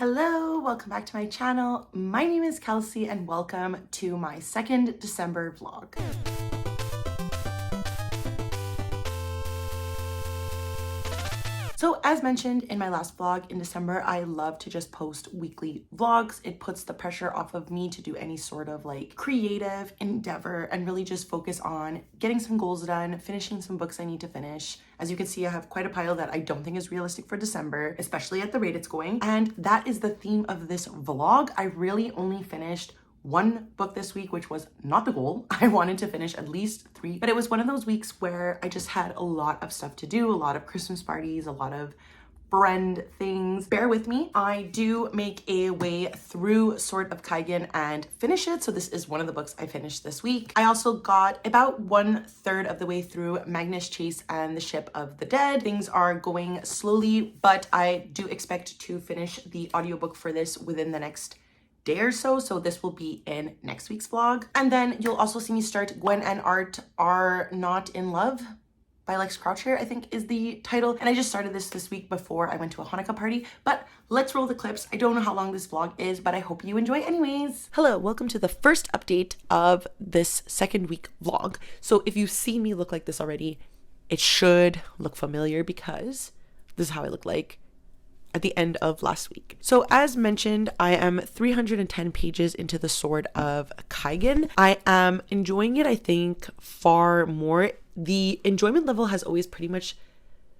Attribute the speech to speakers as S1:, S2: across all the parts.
S1: Hello, welcome back to my channel. My name is Kelsey and welcome to my second December vlog. So as mentioned in my last vlog in December, I love to just post weekly vlogs. It puts the pressure off of me to do any sort of like creative endeavor and really just focus on getting some goals done, finishing some books I need to finish. As you can see, I have quite a pile that I don't think is realistic for December, especially at the rate it's going. And that is the theme of this vlog. I really only finished one book this week, which was not the goal. I wanted to finish at least 3, but it was one of those weeks where I just had a lot of stuff to do, a lot of Christmas parties, a lot of friend things. Bear with me. I do make a way through Sword of Kaigen and finish it. So this is one of the books I finished this week. I also got about 1/3 of the way through Magnus Chase and the Ship of the Dead. Things are going slowly, but I do expect to finish the audiobook for this within the next day or so this will be in next week's vlog. And then you'll also see me start Gwen and Art Are Not in Love by Lex Croucher, I think is the title. And I just started this week before I went to a Hanukkah party, but let's roll the clips. I don't know how long this vlog is, but I hope you enjoy anyways. Hello, welcome to the first update of this second week vlog. So if you've seen me look like this already, it should look familiar because this is how I look like at the end of last week. So as mentioned, I am 310 pages into the Sword of Kaigen. I am enjoying it, I think, far more. The enjoyment level has always pretty much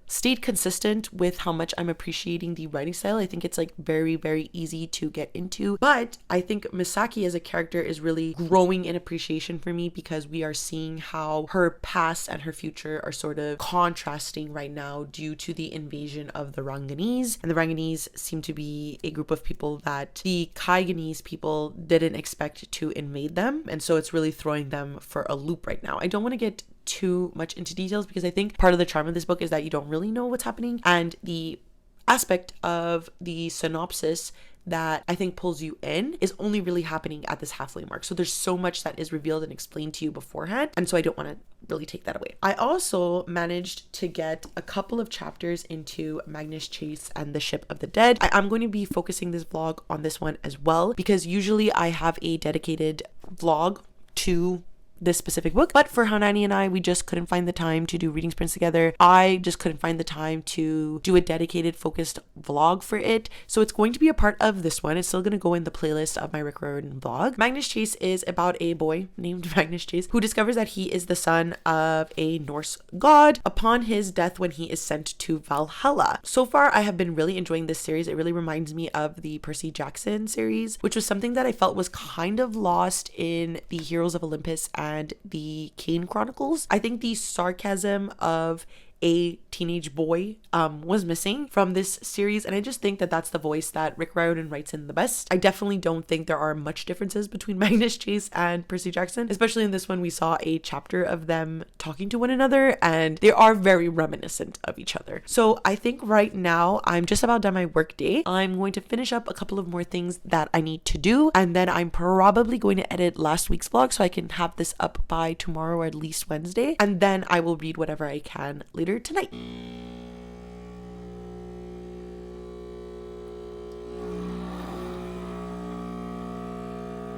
S1: stayed consistent with how much I'm appreciating the writing style. I think it's like very, very easy to get into, but I think Misaki as a character is really growing in appreciation for me because we are seeing how her past and her future are sort of contrasting right now due to the invasion of the Ranganese. And the Ranganese seem to be a group of people that the Kaigenese people didn't expect to invade them. And so it's really throwing them for a loop right now. I don't want to get too much into details because I think part of the charm of this book is that you don't really know what's happening, and the aspect of the synopsis that I think pulls you in is only really happening at this halfway mark. So there's so much that is revealed and explained to you beforehand, and so I don't want to really take that away. I also managed to get a couple of chapters into Magnus Chase and the Ship of the Dead. I am going to be focusing this vlog on this one as well because usually I have a dedicated vlog to this specific book, but for Hanani and I, we just couldn't find the time to do reading sprints together. I just couldn't find the time to do a dedicated focused vlog for it, so it's going to be a part of this one. It's still going to go in the playlist of my Rick Riordan vlog. Magnus Chase is about a boy named Magnus Chase who discovers that he is the son of a Norse god upon his death when he is sent to Valhalla. So far, I have been really enjoying this series. It really reminds me of the Percy Jackson series, which was something that I felt was kind of lost in the Heroes of Olympus and the Kane Chronicles. I think the sarcasm of a teenage boy was missing from this series, and I just think that that's the voice that Rick Riordan writes in the best. I definitely don't think there are much differences between Magnus Chase and Percy Jackson, especially in this one. We saw a chapter of them talking to one another and they are very reminiscent of each other. So I think right now I'm just about done my work day. I'm going to finish up a couple of more things that I need to do, and then I'm probably going to edit last week's vlog so I can have this up by tomorrow or at least Wednesday, and then I will read whatever I can later tonight.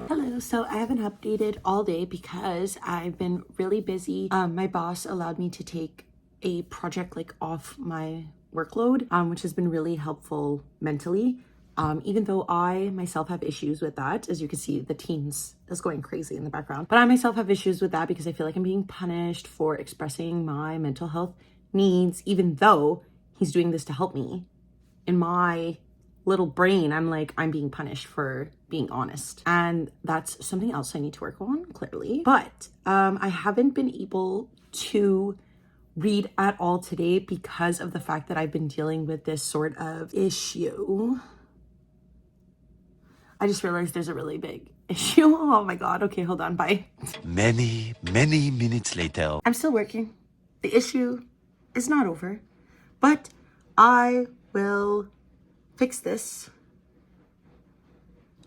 S1: Hello, so I haven't updated all day because I've been really busy. My boss allowed me to take a project like off my workload, which has been really helpful mentally. Even though I myself have issues with that. As you can see, the teens is going crazy in the background, but I myself have issues with that because I feel like I'm being punished for expressing my mental health needs, even though he's doing this to help me. In my little brain, I'm like, I'm being punished for being honest, and that's something else I need to work on, clearly. But I haven't been able to read at all today because of the fact that I've been dealing with this sort of issue. I just realized there's a really big issue. Oh my god. Okay, hold on. Bye.
S2: Many minutes later.
S1: I'm still working. The issue is not over, but I will fix this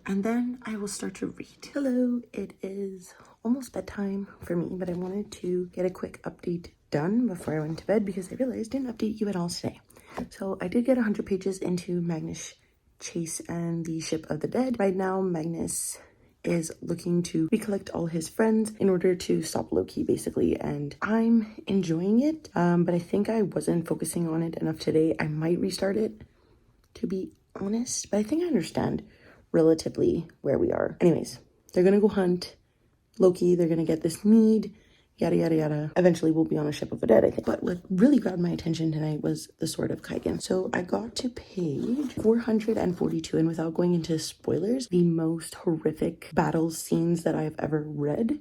S1: and then I will start to read. Hello, it is almost bedtime for me, but I wanted to get a quick update done before I went to bed because I realized I didn't update you at all today. So I did get 100 pages into Magnus Chase and the Ship of the Dead. Right now, Magnus is looking to recollect all his friends in order to stop Loki, basically, and I'm enjoying it, but I think I wasn't focusing on it enough today. I might restart it, to be honest, but I think I understand relatively where we are. Anyways, they're gonna go hunt Loki, they're gonna get this mead, yada yada yada. Eventually we'll be on a ship of the dead, I think. But what really grabbed my attention tonight was the Sword of Kaigen. So I got to page 442, and without going into spoilers, the most horrific battle scenes that I've ever read,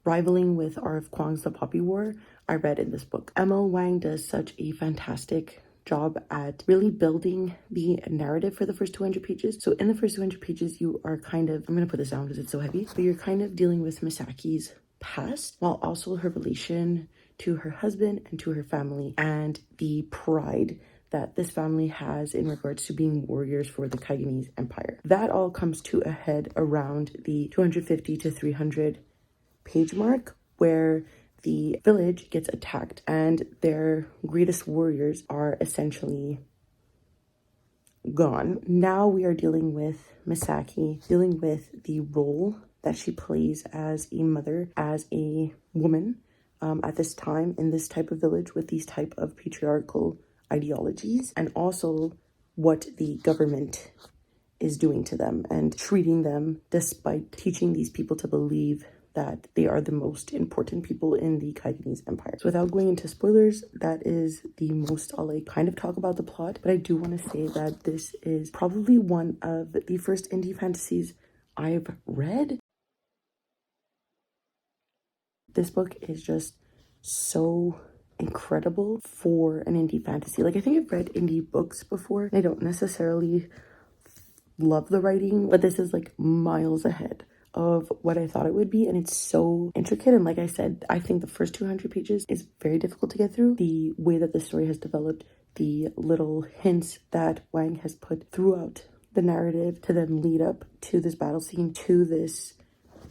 S1: rivaling with R.F. Kuang's The Poppy War, I read in this book. M.L. Wang does such a fantastic job at really building the narrative for the first 200 pages. So in the first 200 pages, you are kind of, I'm gonna put this down because it's so heavy, but you're kind of dealing with Misaki's past, while also her relation to her husband and to her family, and the pride that this family has in regards to being warriors for the Kaiganese Empire. That all comes to a head around the 250 to 300 page mark, where the village gets attacked and their greatest warriors are essentially gone. Now we are dealing with Misaki, dealing with the role that she plays as a mother, as a woman, at this time in this type of village with these type of patriarchal ideologies, and also what the government is doing to them and treating them, despite teaching these people to believe that they are the most important people in the Kaiganese Empire. So without going into spoilers, that is the most I'll kind of talk about the plot, but I do want to say that this is probably one of the first indie fantasies I've read. This book is just so incredible for an indie fantasy. Like, I think I've read indie books before, and I don't necessarily love the writing, but this is like miles ahead of what I thought it would be, and it's so intricate. And like I said, I think the first 200 pages is very difficult to get through. The way that the story has developed, the little hints that Wang has put throughout the narrative to then lead up to this battle scene, to this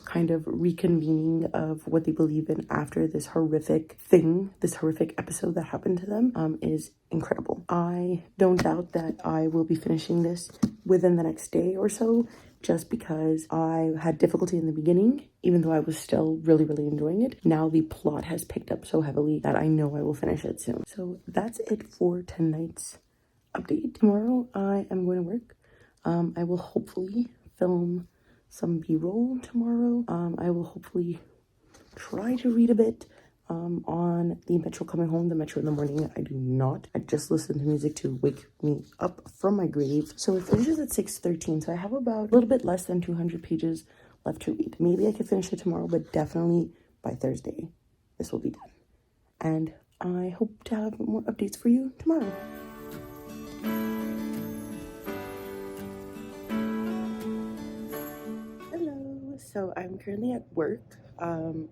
S1: kind of reconvening of what they believe in after this horrific thing, this horrific episode that happened to them, is incredible. I don't doubt that I will be finishing this within the next day or so, just because I had difficulty in the beginning, even though I was still really, really enjoying it. Now the plot has picked up so heavily that I know I will finish it soon. So that's it for tonight's update. Tomorrow I am going to work. I will hopefully film some B-roll tomorrow. I will hopefully try to read a bit on the metro coming home, the metro in the morning. I do not. I just listen to music to wake me up from my grave. So it finishes at 6:13, so I have about a little bit less than 200 pages left to read. Maybe I could finish it tomorrow, but definitely by Thursday this will be done. And I hope to have more updates for you tomorrow. So I'm currently at work.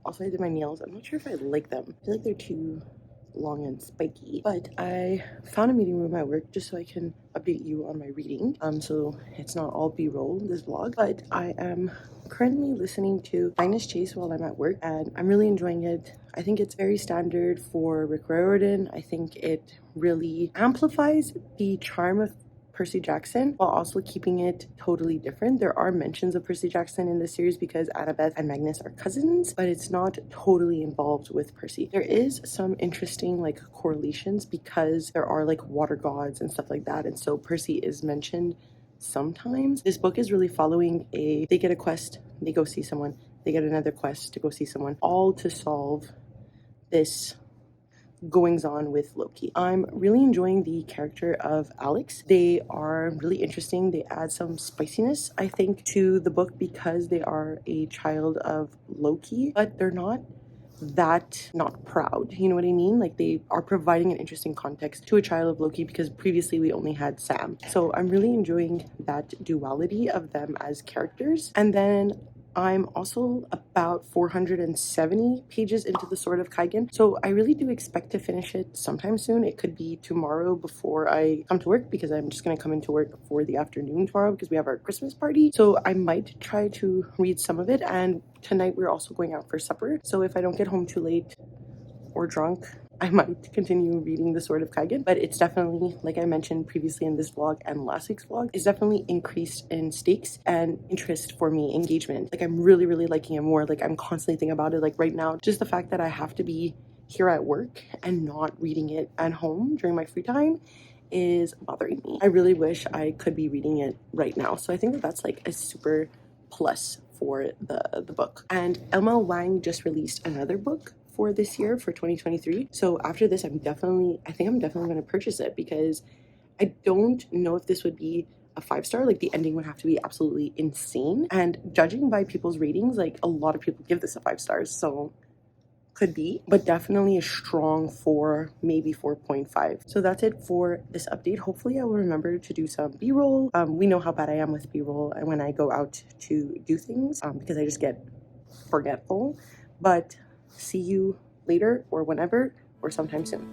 S1: Also I did my nails. I'm not sure if I like them. I feel like they're too long and spiky, but I found a meeting room at work just so I can update you on my reading. So it's not all B-roll, this vlog, but I am currently listening to Magnus Chase while I'm at work, and I'm really enjoying it. I think it's very standard for Rick Riordan. I think it really amplifies the charm of Percy Jackson while also keeping it totally different. There are mentions of Percy Jackson in this series because Annabeth and Magnus are cousins, but it's not totally involved with Percy. There is some interesting like correlations because there are like water gods and stuff like that, and so Percy is mentioned sometimes. This book is really following they get a quest, they go see someone, they get another quest to go see someone, all to solve this goings on with Loki. I'm really enjoying the character of Alex. They are really interesting. They add some spiciness, I think, to the book because they are a child of Loki, but they're not proud. You know what I mean? Like, they are providing an interesting context to a child of Loki because previously we only had Sam. So I'm really enjoying that duality of them as characters. And then I'm also about 470 pages into the Sword of Kaigen, so I really do expect to finish it sometime soon. It could be tomorrow before I come to work, because I'm just going to come into work for the afternoon tomorrow because we have our Christmas party. So I might try to read some of it, and tonight we're also going out for supper, so if I don't get home too late or drunk, I might continue reading The Sword of Kaigen, but it's definitely, like I mentioned previously in this vlog and last week's vlog, it's definitely increased in stakes and interest for me, engagement. Like I'm really, really liking it more. Like I'm constantly thinking about it. Like right now, just the fact that I have to be here at work and not reading it at home during my free time is bothering me. I really wish I could be reading it right now. So I think that that's like a super plus for the book. And Elma Wang just released another book for this year, for 2023. So after this, I think I'm definitely going to purchase it, because I don't know if this would be a 5-star. Like the ending would have to be absolutely insane. And judging by people's ratings, like a lot of people give this a 5 stars. So could be, but definitely a strong 4, maybe 4.5. So that's it for this update. Hopefully I will remember to do some b-roll. We know how bad I am with b-roll and when I go out to do things, because I just get forgetful. But see you later, or whenever, or sometime soon.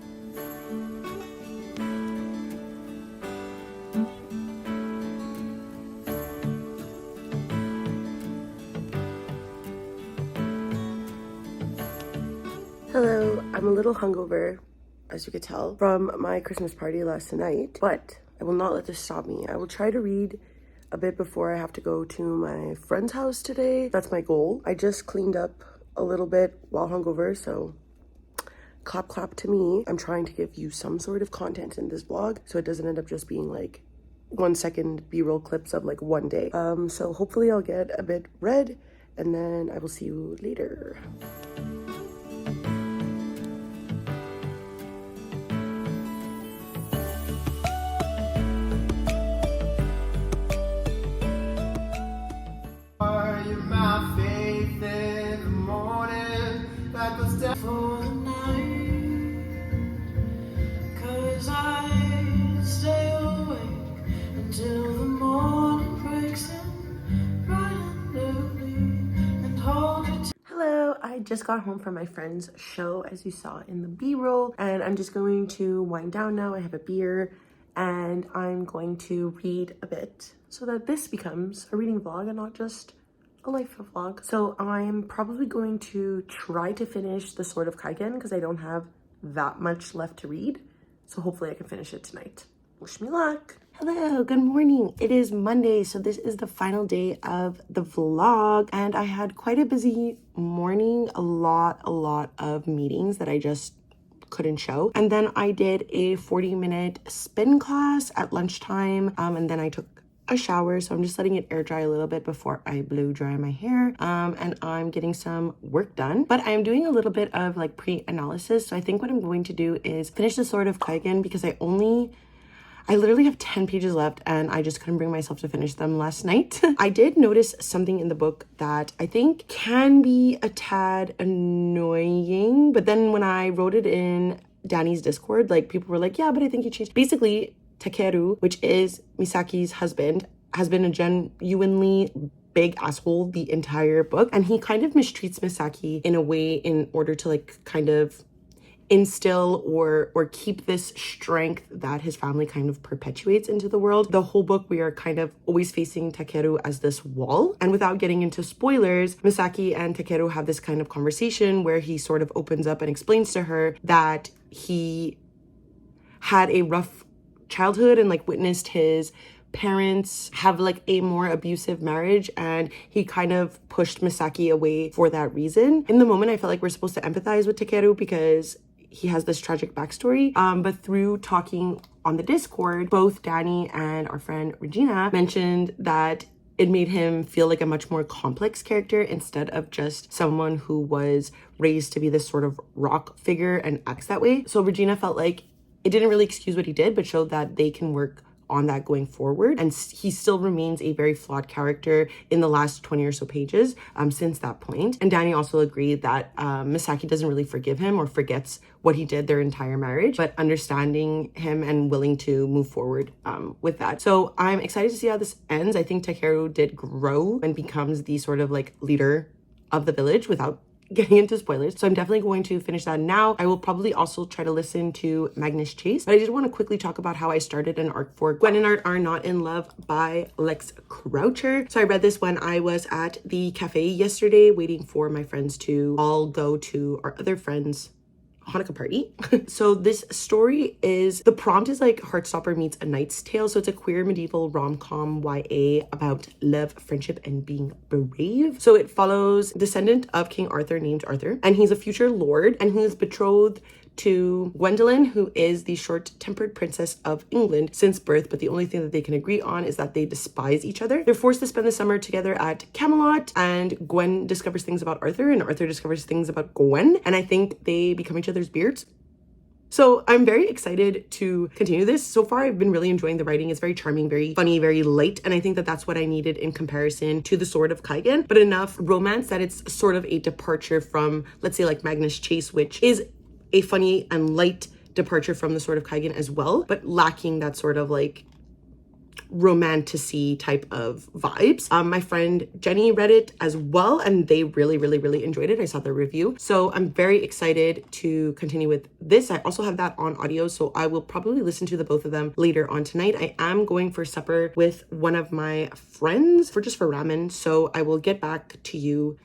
S1: Hello, I'm a little hungover, as you could tell, from my Christmas party last night, but I will not let this stop me. I will try to read a bit before I have to go to my friend's house today. That's my goal. I just cleaned up a little bit while hungover, so clap to me. I'm trying to give you some sort of content in this vlog, so it doesn't end up just being like 1-second b-roll clips of like one day. So hopefully I'll get a bit read, and then I will see you later.
S3: For the night, 'cause I stay awake until the morning breaks in, bright and early, and hold you.
S1: Hello, I just got home from my friend's show, as you saw in the b-roll, and I'm just going to wind down now. I have a beer and I'm going to read a bit so that this becomes a reading vlog and not just a life vlog. So I'm probably going to try to finish The Sword of Kaigen because I don't have that much left to read. So hopefully I can finish it tonight. Wish me luck. Hello, good morning. It is Monday, so this is the final day of the vlog, and I had quite a busy morning, a lot of meetings that I just couldn't show. And then I did a 40-minute spin class at lunchtime, and then I took a shower, so I'm just letting it air dry a little bit before I blow dry my hair, and I'm getting some work done. But I'm doing a little bit of like pre-analysis, so I think what I'm going to do is finish The Sword of Kaigen, because I literally have 10 pages left and I just couldn't bring myself to finish them last night. I did notice something in the book that I think can be a tad annoying, but then when I wrote it in Danny's Discord, like people were like, yeah, but I think you changed. Basically, Takeru, which is Misaki's husband, has been a genuinely big asshole the entire book, and he kind of mistreats Misaki in a way in order to like kind of instill or keep this strength that his family kind of perpetuates into the world. The whole book we are kind of always facing Takeru as this wall, and without getting into spoilers, Misaki and Takeru have this kind of conversation where he sort of opens up and explains to her that he had a rough childhood and like witnessed his parents have like a more abusive marriage, and he kind of pushed Misaki away for that reason. In the moment, I felt like we're supposed to empathize with Takeru because he has this tragic backstory, but through talking on the Discord, both Danny and our friend Regina mentioned that it made him feel like a much more complex character instead of just someone who was raised to be this sort of rock figure and acts that way. So Regina felt like it didn't really excuse what he did, but showed that they can work on that going forward. And he still remains a very flawed character in the last 20 or so pages since that point. And Danny also agreed that Misaki doesn't really forgive him or forgets what he did their entire marriage, but understanding him and willing to move forward with that. So I'm excited to see how this ends. I think Takeru did grow and becomes the sort of like leader of the village without getting into spoilers. So I'm definitely going to finish that now. I will probably also try to listen to Magnus Chase, but I did want to quickly talk about how I started an arc for Gwen and Art Are Not in Love by Lex Croucher. So I read this when I was at the cafe yesterday, waiting for my friends to all go to our other friends' Hanukkah party. So this story is, the prompt is like Heartstopper meets A Knight's Tale. So it's a queer medieval rom-com YA about love, friendship, and being brave. So it follows descendant of King Arthur named Arthur, and he's a future lord, and he is betrothed to Gwendolyn, who is the short-tempered princess of England since birth, but the only thing that they can agree on is that they despise each other. They're forced to spend the summer together at Camelot, and Gwen discovers things about Arthur, and Arthur discovers things about Gwen, and I think they become each other's beards. So I'm very excited to continue this. So far, I've been really enjoying the writing. It's very charming, very funny, very light. And I think that that's what I needed in comparison to The Sword of Kaigan, but enough romance that it's sort of a departure from, let's say, like Magnus Chase, which is a funny and light departure from The Sword of Kaigan as well, but lacking that sort of like romantic-y type of vibes. My friend Jenny read it as well, and they really enjoyed it. I saw their review. So I'm very excited to continue with this. I also have that on audio, so I will probably listen to the both of them later on tonight. I am going for supper with one of my friends for ramen, so I will get back to you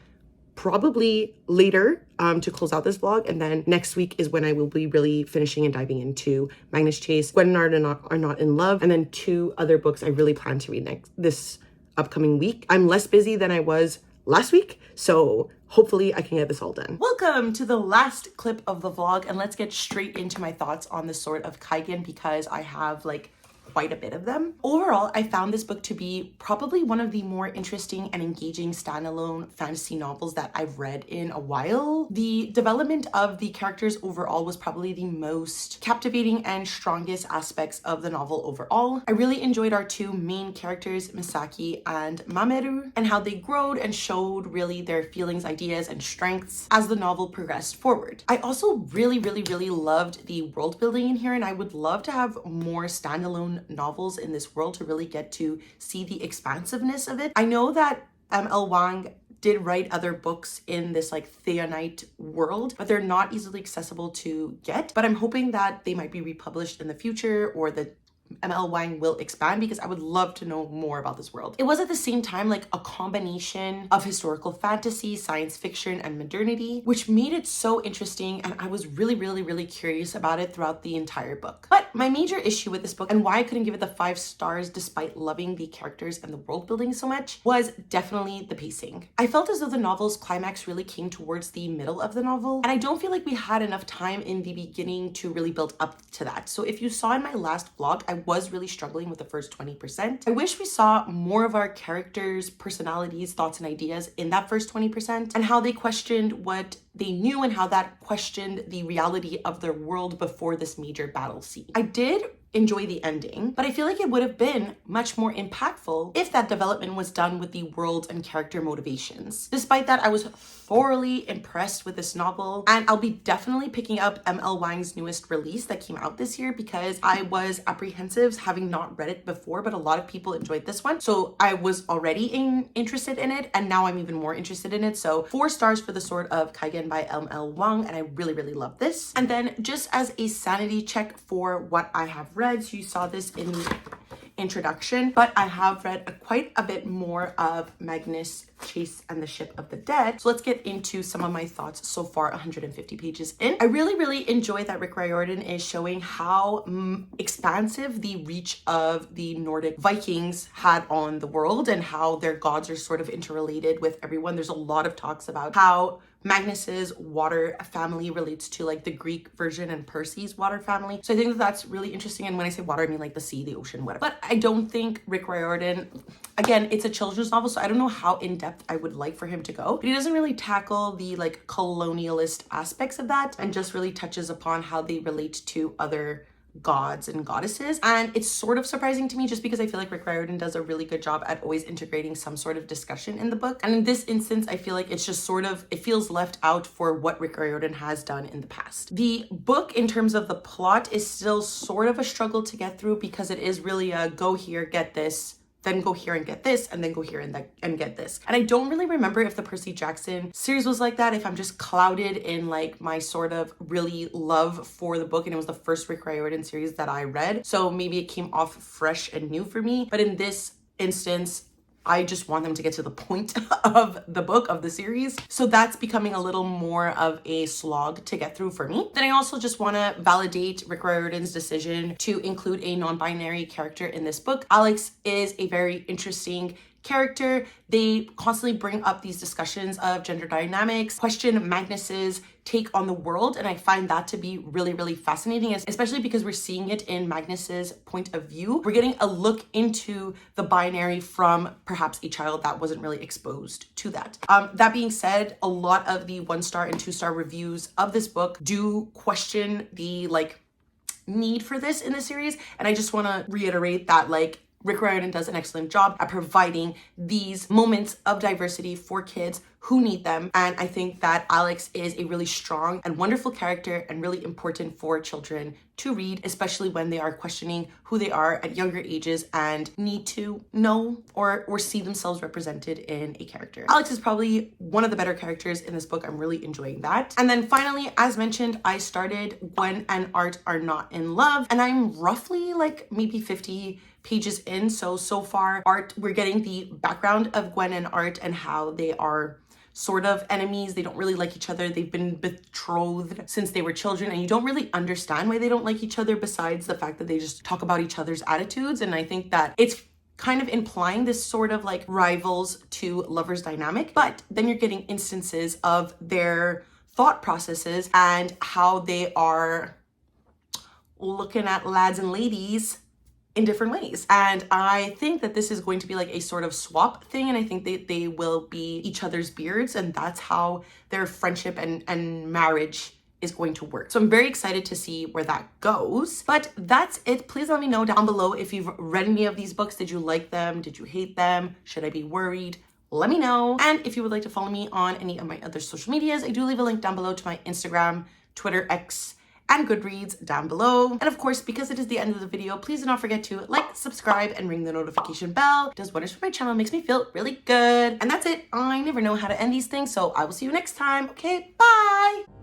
S1: probably later to close out this vlog, and then next week is when I will be really finishing and diving into Magnus Chase, Gwen and Arthur are not in love, and then 2 other books I really plan to read this upcoming week. I'm less busy than I was last week, so hopefully I can get this all done. Welcome to the last clip of the vlog, and let's get straight into my thoughts on The Sword of Kaigan because I have like quite a bit of them. Overall, I found this book to be probably one of the more interesting and engaging standalone fantasy novels that I've read in a while. The development of the characters overall was probably the most captivating and strongest aspects of the novel overall. I really enjoyed our 2 main characters, Misaki and Mamoru, and how they growed and showed really their feelings, ideas, and strengths as the novel progressed forward. I also really loved the world building in here, and I would love to have more standalone novels in this world to really get to see the expansiveness of it. I know that M.L. Wang did write other books in this like Theonite world, but they're not easily accessible to get. But I'm hoping that they might be republished in the future, or that M.L. Wang will expand, because I would love to know more about this world. It was at the same time like a combination of historical fantasy, science fiction, and modernity, which made it so interesting, and I was really curious about it throughout the entire book. But my major issue with this book, and why I couldn't give it the 5 stars despite loving the characters and the world building so much, was definitely the pacing. I felt as though the novel's climax really came towards the middle of the novel, and I don't feel like we had enough time in the beginning to really build up to that. So if you saw in my last vlog, I was really struggling with the first 20%. I wish we saw more of our characters' personalities, thoughts, and ideas in that first 20%, and how they questioned what they knew and how that questioned the reality of their world before this major battle scene. I did enjoy the ending, but I feel like it would have been much more impactful if that development was done with the world and character motivations. Despite that, I was thoroughly impressed with this novel, and I'll be definitely picking up M.L. Wang's newest release that came out this year, because I was apprehensive having not read it before, but a lot of people enjoyed this one. So I was already interested in it, and now I'm even more interested in it. So 4 stars for The Sword of Kaigan by M.L. Wang, and I really love this. And then just as a sanity check for what I have read, so you saw this in the introduction, but I have read quite a bit more of Magnus Chase and the Ship of the Dead. So let's get into some of my thoughts so far, 150 pages in. I really enjoy that Rick Riordan is showing how expansive the reach of the Nordic Vikings had on the world, and how their gods are sort of interrelated with everyone. There's a lot of talks about how Magnus's water family relates to like the Greek version and Percy's water family. So I think that that's really interesting. And when I say water, I mean like the sea, the ocean, whatever. But I don't think Rick Riordan, again, it's a children's novel, so I don't know how in-depth I would like for him to go. But he doesn't really tackle the like colonialist aspects of that, and just really touches upon how they relate to other gods and goddesses. And it's sort of surprising to me, just because I feel like Rick Riordan does a really good job at always integrating some sort of discussion in the book. And in this instance, I feel like it's just sort of, it feels left out for what Rick Riordan has done in the past. The book, in terms of the plot, is still sort of a struggle to get through, because it is really a go here, get this, then go here and get this, and then go here and get this. And I don't really remember if the Percy Jackson series was like that, if I'm just clouded in like my sort of really love for the book, and it was the first Rick Riordan series that I read. So maybe it came off fresh and new for me. But in this instance, I just want them to get to the point of the book, of the series. So that's becoming a little more of a slog to get through for me. Then I also just want to validate Rick Riordan's decision to include a non-binary character in this book. Alex is a very interesting character. They constantly bring up these discussions of gender dynamics, question Magnus's take on the world, and I find that to be really, really fascinating, especially because we're seeing it in Magnus's point of view. We're getting a look into the binary from perhaps a child that wasn't really exposed to that. That being said, a lot of the 1-star and 2-star reviews of this book do question the need for this in the series, and I just want to reiterate that Rick Riordan does an excellent job at providing these moments of diversity for kids who need them. And I think that Alex is a really strong and wonderful character and really important for children to read, especially when they are questioning who they are at younger ages and need to know or see themselves represented in a character. Alex is probably one of the better characters in this book. I'm really enjoying that. And then finally, as mentioned, I started Gwen and Art Are Not in Love, and I'm roughly maybe 50 pages in. So far, we're getting the background of Gwen and Art and how they are sort of enemies. They don't really like each other. They've been betrothed since they were children, and you don't really understand why they don't like each other besides the fact that they just talk about each other's attitudes. And I think that it's kind of implying this sort of rivals to lovers dynamic, but then you're getting instances of their thought processes and how they are looking at lads and ladies in different ways. And I think that this is going to be a sort of swap thing, and I think they will be each other's beards, and that's how their friendship and marriage is going to work. So I'm very excited to see where that goes. But that's it. Please let me know down below if you've read any of these books. Did you like them? Did you hate them? Should I be worried? Let me know. And if you would like to follow me on any of my other social medias, I do leave a link down below to my Instagram, Twitter, X, and Goodreads down below. And of course, because it is the end of the video, please do not forget to subscribe, and ring the notification bell. It does wonders for my channel, makes me feel really good. And that's it. I never know how to end these things, so I will see you next time. Okay, bye!